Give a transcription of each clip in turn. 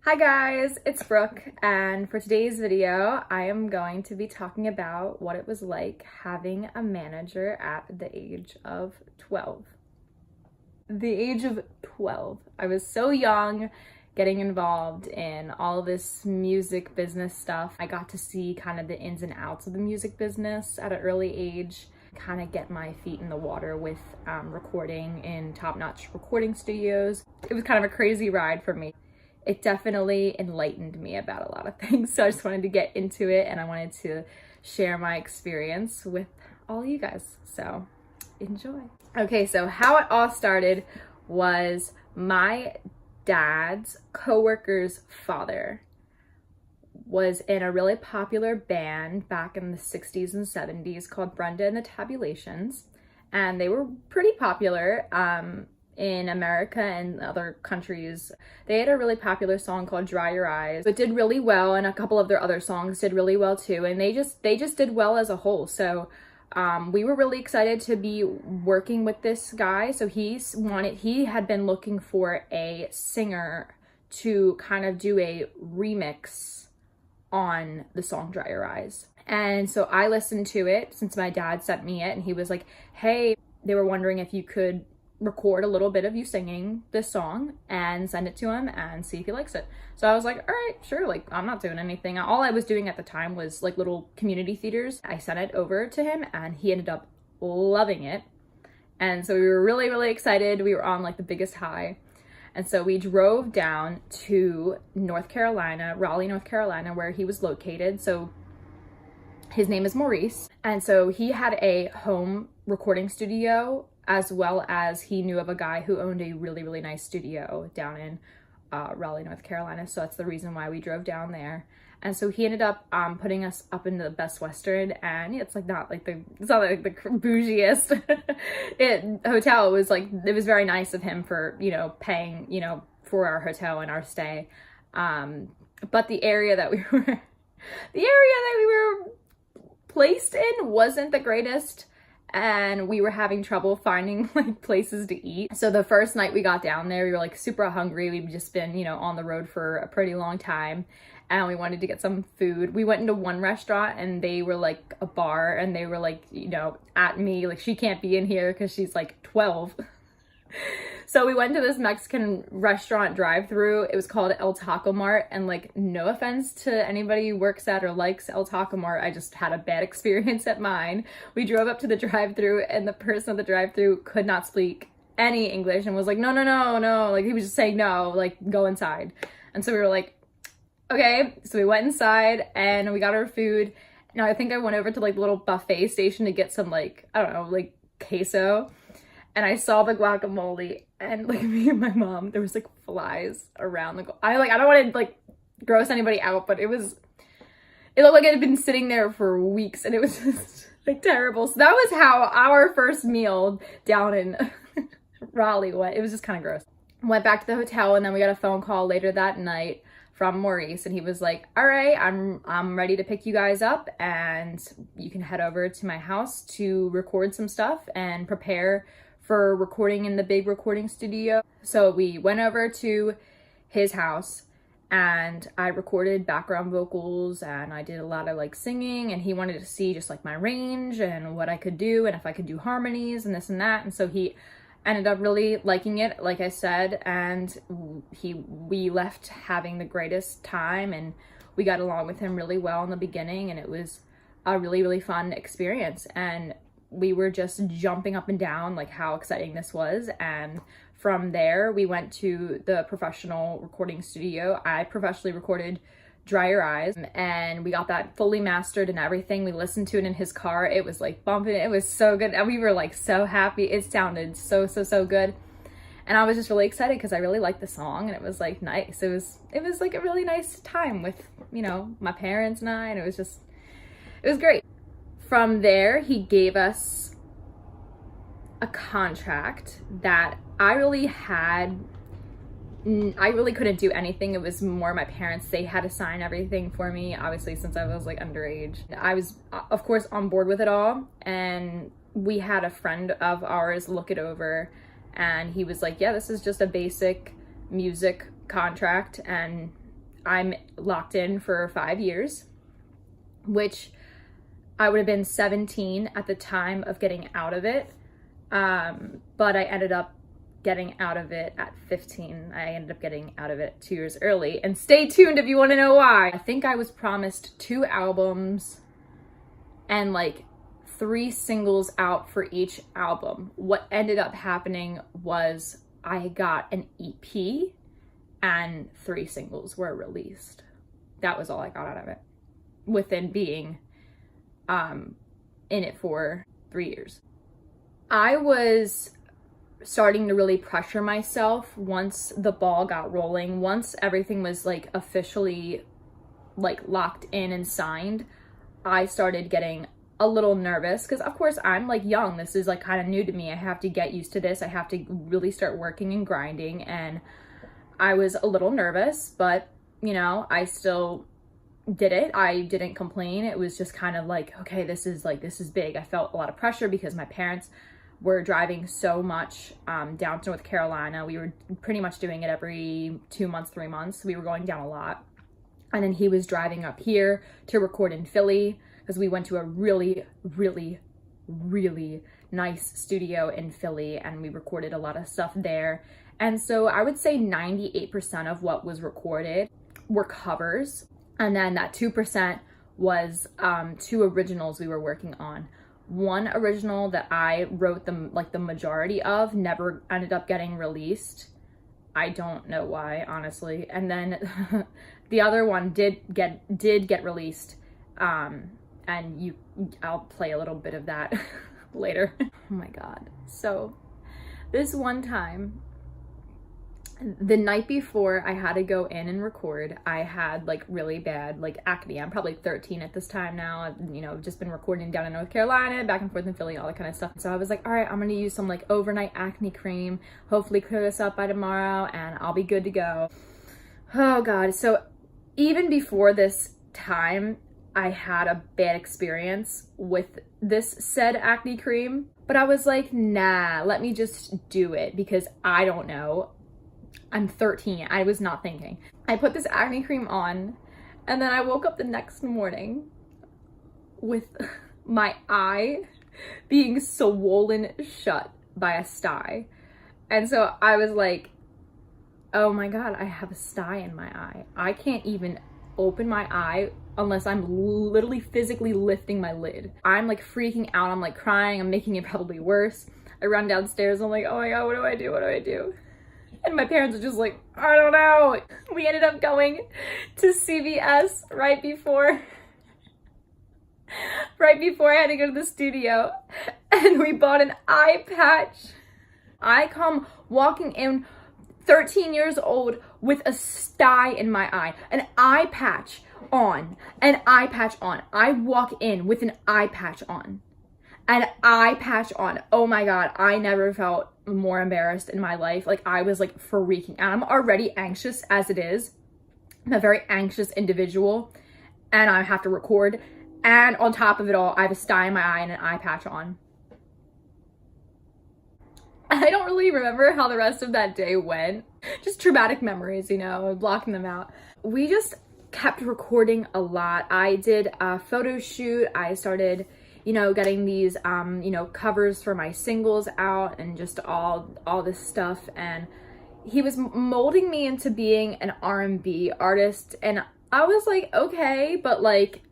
Hi guys, it's Brooke, and for today's video, I am going to be talking about what it was like having a manager at the age of 12. The age of 12. I was so young, getting involved in all this music business stuff. I got to see kind of the ins and outs of the music business at an early age, kind of get my feet in the water with recording in top-notch recording studios. It was kind of a crazy ride for me. It definitely enlightened me about a lot of things. So I just wanted to get into it and I wanted to share my experience with all you guys. So enjoy. Okay, so how it all started was my dad's coworker's father was in a really popular band back in the 60s and 70s called Brenda and the Tabulations. And they were pretty popular. In America and other countries. They had a really popular song called Dry Your Eyes. It did really well, and a couple of their other songs did really well too, and they just did well as a whole. So we were really excited to be working with this guy. So he had been looking for a singer to kind of do a remix on the song Dry Your Eyes. And so I listened to it since my dad sent me it, and he was like, hey, they were wondering if you could record a little bit of you singing this song and send it to him and see if he likes it. So I was like, all right, sure. Like, I'm not doing anything. All I was doing at the time was like little community theaters. I sent it over to him and he ended up loving it. And so we were really, really excited. We were on like the biggest high. And so we drove down to North Carolina, Raleigh, North Carolina, where he was located. So his name is Maurice. And so he had a home recording studio, as well as he knew of a guy who owned a really, really nice studio down in Raleigh, North Carolina. So that's the reason why we drove down there. And so he ended up putting us up in the Best Western, and it's not like the bougiest hotel. It was it was very nice of him for, paying, for our hotel and our stay. But the area that we were placed in wasn't the greatest. And we were having trouble finding like places to eat. So the first night we got down there, we were like super hungry. We'd just been, on the road for a pretty long time and we wanted to get some food. We went into one restaurant and they were like a bar and they were like, at me, like she can't be in here because she's like 12. So we went to this Mexican restaurant drive-thru. It was called El Taco Mart, and like, no offense to anybody who works at or likes El Taco Mart, I just had a bad experience at mine. We drove up to the drive-thru and the person at the drive-thru could not speak any English and was like, no, like he was just saying no, like go inside. And so we were like, okay. So we went inside and we got our food. Now I think I went over to like the little buffet station to get some like, I don't know, like queso. And I saw the guacamole and like me and my mom, there was like flies around the, I don't want to like gross anybody out, but it looked like it had been sitting there for weeks and it was just like terrible. So that was how our first meal down in Raleigh went. It was just kind of gross. Went back to the hotel and then we got a phone call later that night from Maurice and he was like, all right, I'm ready to pick you guys up and you can head over to my house to record some stuff and prepare for recording in the big recording studio. So we went over to his house and I recorded background vocals and I did a lot of like singing, and he wanted to see just like my range and what I could do and if I could do harmonies and this and that. And so he ended up really liking it, like I said, and we left having the greatest time and we got along with him really well in the beginning, and it was a really, really fun experience. And we were just jumping up and down like how exciting this was. And from there we went to the professional recording studio. I professionally recorded Dry Your Eyes and we got that fully mastered and everything. We listened to it in his car. It was like bumping. It was so good and we were like so happy. It sounded so good. And I was just really excited because I really liked the song and it was like nice. It was like a really nice time with, my parents and I, and it was great. From there, he gave us a contract that I really couldn't do anything. It was more my parents. They had to sign everything for me, obviously, since I was like underage. I was, of course, on board with it all. And we had a friend of ours look it over and he was like, yeah, this is just a basic music contract and I'm locked in for 5 years, which I would have been 17 at the time of getting out of it. But I ended up getting out of it at 15. I ended up getting out of it 2 years early. And stay tuned if you want to know why. I think I was promised 2 albums and like 3 singles out for each album. What ended up happening was I got an EP and 3 singles were released. That was all I got out of it, within being in it for 3 years. I was starting to really pressure myself once the ball got rolling. Once everything was like officially like locked in and signed, I started getting a little nervous because of course I'm like young. This is like kind of new to me. I have to get used to this. I have to really start working and grinding, and I was a little nervous, but you know, I still did it. I didn't complain. It was just kind of like, okay, this is big. I felt a lot of pressure because my parents were driving so much down to North Carolina. We were pretty much doing it every 2 months, 3 months. We were going down a lot. And then he was driving up here to record in Philly because we went to a really, really, really nice studio in Philly and we recorded a lot of stuff there. And so I would say 98% of what was recorded were covers. And then that 2% was 2 originals we were working on. One original that I wrote the majority of never ended up getting released. I don't know why, honestly. And then the other one did get released. And I'll play a little bit of that later. Oh my God. So this one time, the night before I had to go in and record, I had like really bad like acne. I'm probably 13 at this time now. I've, you know, just been recording down in North Carolina, back and forth in Philly, all that kind of stuff. So I was like, all right, I'm gonna use some like overnight acne cream, hopefully clear this up by tomorrow and I'll be good to go. Oh God. So even before this time, I had a bad experience with this said acne cream, but I was like, nah, let me just do it because I don't know. I'm 13. I was not thinking. I put this acne cream on and then I woke up the next morning with my eye being swollen shut by a sty. And so I was like, oh my God, I have a sty in my eye. I can't even open my eye unless I'm literally physically lifting my lid. I'm like freaking out. I'm like crying. I'm making it probably worse. I run downstairs. I'm like, oh my God, what do I do? What do I do? And my parents are just like, I don't know. We ended up going to CVS right before I had to go to the studio, and we bought an eye patch. I come walking in 13 years old with a sty in my eye, an eye patch on, an eye patch on. I walk in with an eye patch on. An eye patch on. Oh my God, I never felt more embarrassed in my life. Like I was like freaking out. I'm already anxious as it is. I'm a very anxious individual and I have to record. And on top of it all, I have a sty in my eye and an eye patch on. I don't really remember how the rest of that day went. Just traumatic memories, you know, blocking them out. We just kept recording a lot. I did a photo shoot. I started, you know, getting these, you know, covers for my singles out and just all this stuff. And he was molding me into being an R&B artist. And I was like, okay, but like,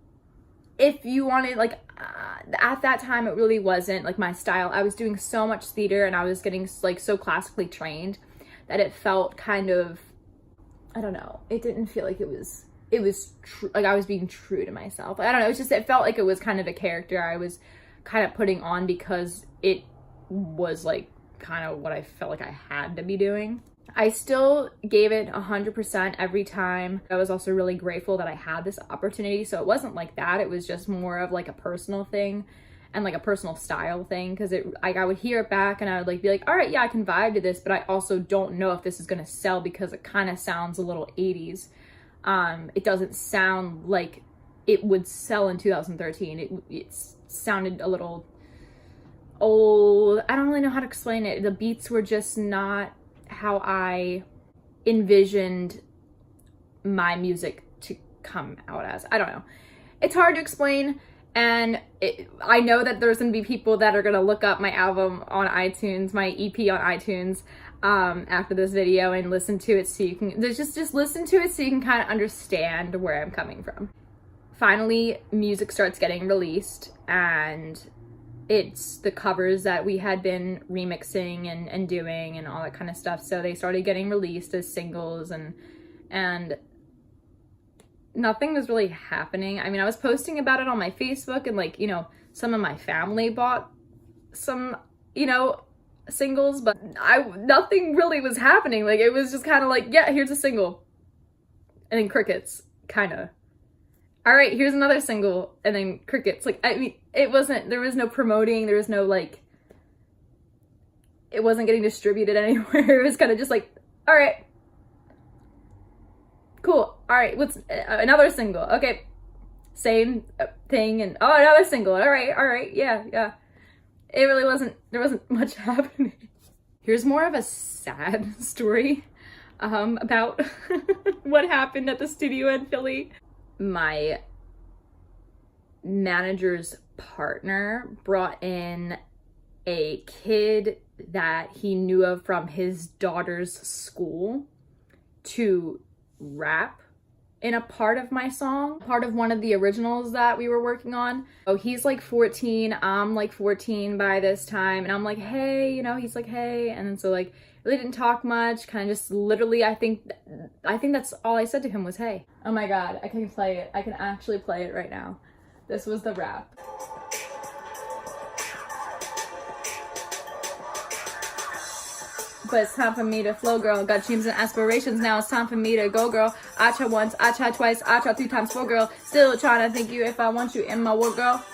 if you wanted, like, at that time, it really wasn't like my style. I was doing so much theater and I was getting like so classically trained that it felt kind of, I don't know. It didn't feel like it was true, like I was being true to myself. I don't know, it's just, it felt like it was kind of a character I was kind of putting on because it was like kind of what I felt like I had to be doing. I still gave it 100% every time. I was also really grateful that I had this opportunity. So it wasn't like that. It was just more of like a personal thing and like a personal style thing. Cause it, like I would hear it back and I would like be like, all right, yeah, I can vibe to this, but I also don't know if this is going to sell because it kind of sounds a little 80s. It doesn't sound like it would sell in 2013. It sounded a little old. I don't really know how to explain it. The beats were just not how I envisioned my music to come out as. I don't know. It's hard to explain. And I know that there's gonna be people that are gonna look up my album on iTunes, my EP on iTunes, after this video and listen to it so you can, just listen to it so you can kind of understand where I'm coming from. Finally, music starts getting released, and it's the covers that we had been remixing and doing and all that kind of stuff. So they started getting released as singles, and nothing was really happening. I mean, I was posting about it on my Facebook, and like, you know, some of my family bought some, you know, singles, but nothing really was happening. Like, it was just kind of like, yeah, here's a single, and then crickets, kind of. All right, here's another single, and then crickets. Like, I mean, there was no promoting, there was no, like, it wasn't getting distributed anywhere. It was kind of just like, all right, cool, all right, what's another single? Okay, same thing, and oh, another single. All right, yeah. It really wasn't, there wasn't much happening. Here's more of a sad story about what happened at the studio in Philly. My manager's partner brought in a kid that he knew of from his daughter's school to rap in a part of my song, part of one of the originals that we were working on. Oh, he's like 14, I'm like 14 by this time, and I'm like, hey, you know, he's like, hey, and then so like, really didn't talk much, kind of just literally, I think that's all I said to him was, hey. Oh my God, I can play it. I can actually play it right now. This was the rap. But it's time for me to flow, girl. Got dreams and aspirations, now it's time for me to go, girl. I try once, I try twice, I try 3 times 4, girl. Still trying to think you if I want you in my world, girl.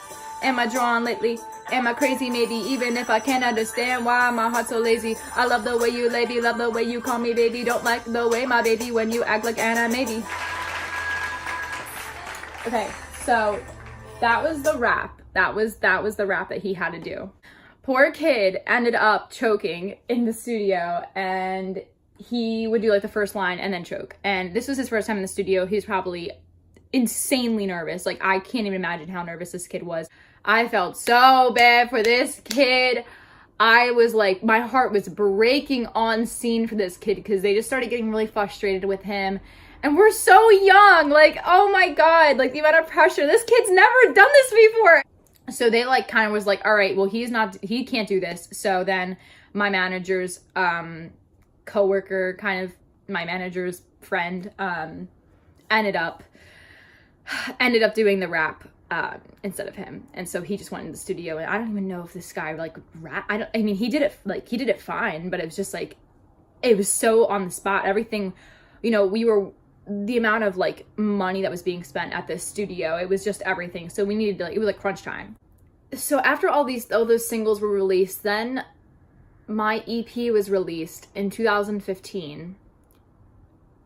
Am I drawn lately? Am I crazy? Maybe, even if I can't understand why my heart's so lazy. I love the way you lady, love the way you call me baby. Don't like the way my baby when you act like Anna maybe. Okay, so that was the rap. That was the rap that he had to do. Poor kid ended up choking in the studio, and he would do like the first line and then choke. And this was his first time in the studio. He's probably insanely nervous. Like, I can't even imagine how nervous this kid was. I felt so bad for this kid. I was like, my heart was breaking on scene for this kid because they just started getting really frustrated with him. And we're so young, like, oh my God, like the amount of pressure. This kid's never done this before. So they like kind of was like, all right, well, he can't do this. So then my manager's coworker, kind of my manager's friend, ended up doing the rap instead of him. And so he just went in the studio, and I don't even know if this guy like rap. I mean, he did it fine, but it was just like, it was so on the spot. Everything, you know, the amount of like money that was being spent at this studio, it was just everything. So we needed to, it was like crunch time. So after all those singles were released, then my EP was released in 2015.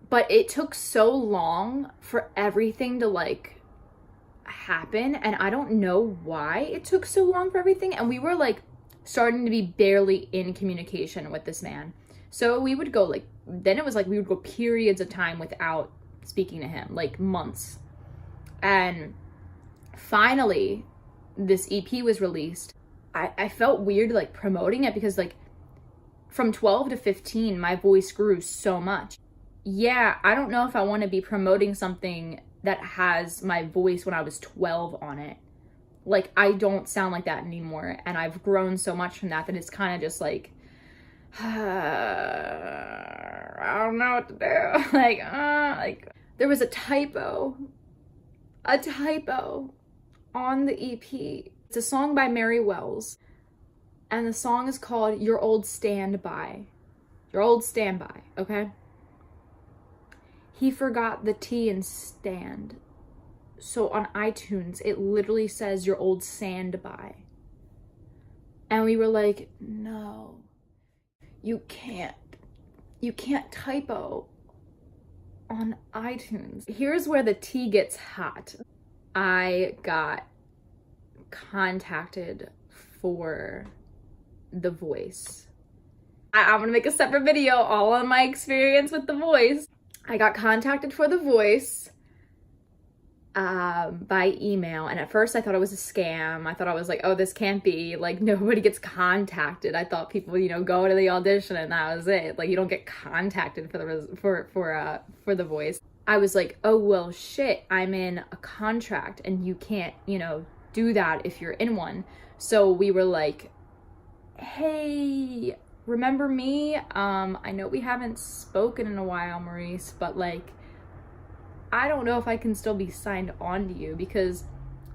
But it took so long for everything to like happen, and I don't know why it took so long for everything. And we were like starting to be barely in communication with this man. So we would go like, then it was like we would go periods of time without speaking to him, like months. And finally, this EP was released. I felt weird like promoting it because like from 12 to 15, my voice grew so much. Yeah, I don't know if I want to be promoting something that has my voice when I was 12 on it. Like, I don't sound like that anymore, and I've grown so much from that it's kind of just like, I don't know what to do. Like there was a typo on the EP. It's a song by Mary Wells, and the song is called Your Old Standby. Your Old Standby, okay? He forgot the T in stand. So on iTunes, it literally says Your Old Sandby. And we were like, no, you can't typo on iTunes. Here's where the tea gets hot. I got contacted for The Voice. I'm gonna make a separate video all on my experience with The Voice. I got contacted for the voice by email, and at first I thought it was a scam. I thought I was like, oh, this can't be, like, nobody gets contacted. I thought people, you know, go to the audition and that was it. Like, you don't get contacted for the voice. I was like, oh well, shit, I'm in a contract and you can't, you know, do that if you're in one. So we were like, hey, remember me? I know we haven't spoken in a while, Maurice, but like, I don't know if I can still be signed on to you, because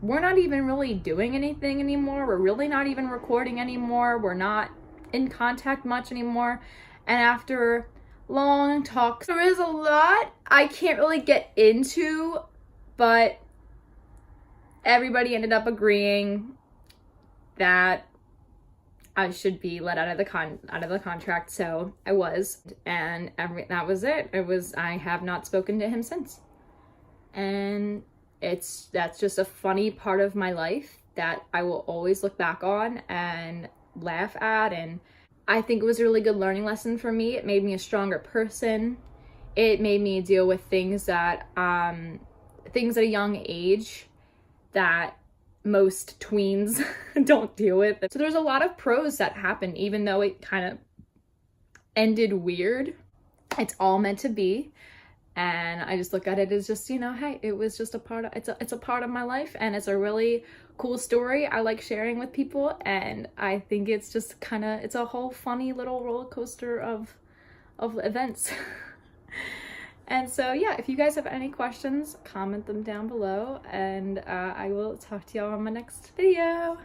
we're not even really doing anything anymore. We're really not even recording anymore. We're not in contact much anymore. And after long talks, there is a lot I can't really get into, but everybody ended up agreeing that I should be let out of the contract. So I was, and that was it. I have not spoken to him since. And that's just a funny part of my life that I will always look back on and laugh at. And I think it was a really good learning lesson for me. It made me a stronger person. It made me deal with things at a young age that most tweens don't deal with. So there's a lot of pros that happen, even though it kind of ended weird. It's all meant to be. And I just look at it as just, you know, hey, it was just it's a part of my life, and it's a really cool story I like sharing with people. And I think it's just it's a whole funny little roller coaster of events. And so, yeah, if you guys have any questions, comment them down below, and I will talk to y'all on my next video.